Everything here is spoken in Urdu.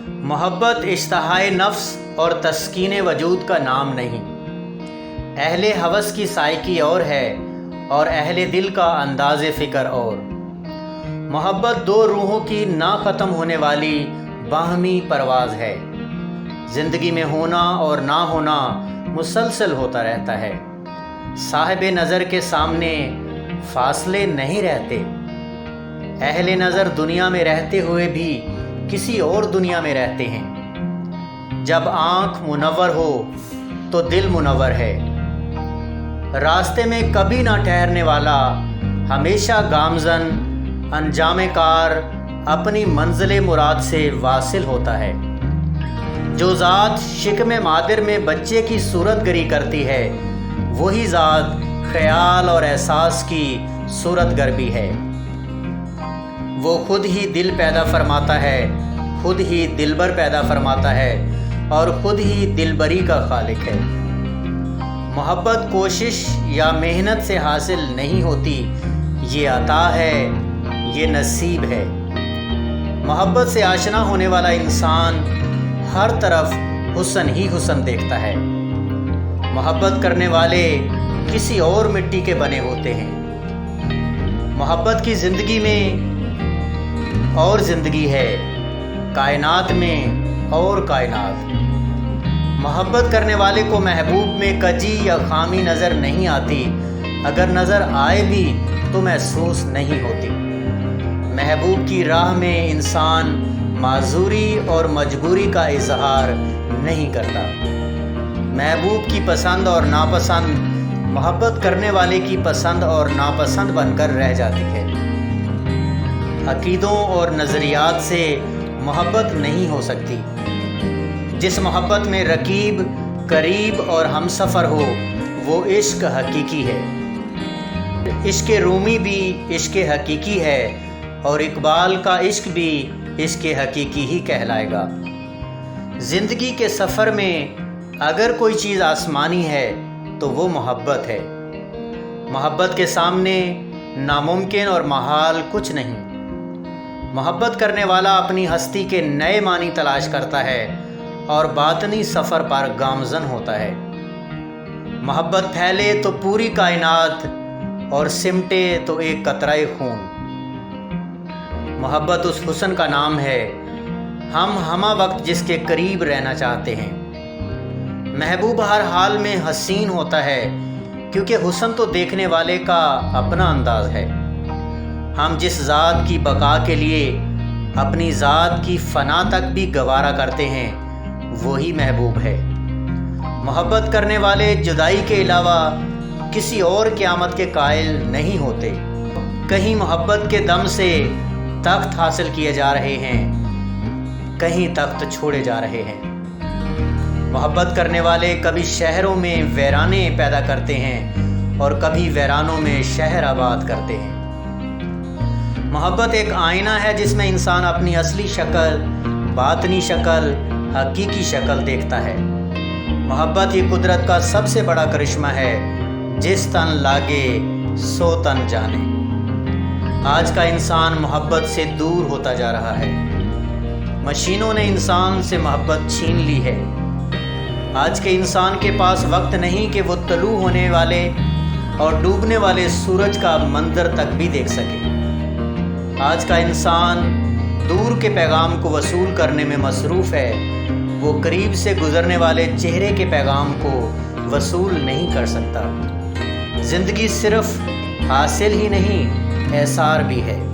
محبت اشتہائے نفس اور تسکین وجود کا نام نہیں۔ اہل ہوس کی سائیکی اور ہے اور اہل دل کا انداز فکر اور۔ محبت دو روحوں کی نہ ختم ہونے والی باہمی پرواز ہے۔ زندگی میں ہونا اور نہ ہونا مسلسل ہوتا رہتا ہے۔ صاحب نظر کے سامنے فاصلے نہیں رہتے۔ اہل نظر دنیا میں رہتے ہوئے بھی کسی اور دنیا میں رہتے ہیں۔ جب آنکھ منور ہو تو دل منور ہے۔ راستے میں کبھی نہ ٹھہرنے والا ہمیشہ گامزن انجام کار اپنی منزل مراد سے واصل ہوتا ہے۔ جو ذات شکم مادر میں بچے کی صورت گری کرتی ہے وہی ذات خیال اور احساس کی صورت گر بھی ہے۔ وہ خود ہی دل پیدا فرماتا ہے، خود ہی دلبر پیدا فرماتا ہے اور خود ہی دلبری کا خالق ہے۔ محبت کوشش یا محنت سے حاصل نہیں ہوتی، یہ عطا ہے، یہ نصیب ہے۔ محبت سے آشنا ہونے والا انسان ہر طرف حسن ہی حسن دیکھتا ہے۔ محبت کرنے والے کسی اور مٹی کے بنے ہوتے ہیں۔ محبت کی زندگی میں اور زندگی ہے، کائنات میں اور کائنات۔ محبت کرنے والے کو محبوب میں کجی یا خامی نظر نہیں آتی، اگر نظر آئے بھی تو محسوس نہیں ہوتی۔ محبوب کی راہ میں انسان معذوری اور مجبوری کا اظہار نہیں کرتا۔ محبوب کی پسند اور ناپسند محبت کرنے والے کی پسند اور ناپسند بن کر رہ جاتی ہے۔ عقیدوں اور نظریات سے محبت نہیں ہو سکتی۔ جس محبت میں رقیب، قریب اور ہمسفر ہو وہ عشق حقیقی ہے۔ عشق رومی بھی عشق حقیقی ہے اور اقبال کا عشق بھی عشق حقیقی ہی کہلائے گا۔ زندگی کے سفر میں اگر کوئی چیز آسمانی ہے تو وہ محبت ہے۔ محبت کے سامنے ناممکن اور محال کچھ نہیں۔ محبت کرنے والا اپنی ہستی کے نئے معنی تلاش کرتا ہے اور باطنی سفر پر گامزن ہوتا ہے۔ محبت پھیلے تو پوری کائنات اور سمٹے تو ایک قطرہ خون۔ محبت اس حسن کا نام ہے ہم ہمہ وقت جس کے قریب رہنا چاہتے ہیں۔ محبوب ہر حال میں حسین ہوتا ہے کیونکہ حسن تو دیکھنے والے کا اپنا انداز ہے۔ ہم جس ذات کی بقا کے لیے اپنی ذات کی فنا تک بھی گوارا کرتے ہیں وہی محبوب ہے۔ محبت کرنے والے جدائی کے علاوہ کسی اور قیامت کے قائل نہیں ہوتے۔ کہیں محبت کے دم سے تخت حاصل کیے جا رہے ہیں، کہیں تخت چھوڑے جا رہے ہیں۔ محبت کرنے والے کبھی شہروں میں ویرانے پیدا کرتے ہیں اور کبھی ویرانوں میں شہر آباد کرتے ہیں۔ محبت ایک آئینہ ہے جس میں انسان اپنی اصلی شکل، باطنی شکل، حقیقی شکل دیکھتا ہے۔ محبت یہ قدرت کا سب سے بڑا کرشمہ ہے، جس تن لاگے سو تن جانے۔ آج کا انسان محبت سے دور ہوتا جا رہا ہے۔ مشینوں نے انسان سے محبت چھین لی ہے۔ آج کے انسان کے پاس وقت نہیں کہ وہ طلوع ہونے والے اور ڈوبنے والے سورج کا منظر تک بھی دیکھ سکے۔ آج کا انسان دور کے پیغام کو وصول کرنے میں مصروف ہے، وہ قریب سے گزرنے والے چہرے کے پیغام کو وصول نہیں کر سکتا۔ زندگی صرف حاصل ہی نہیں، احسار بھی ہے۔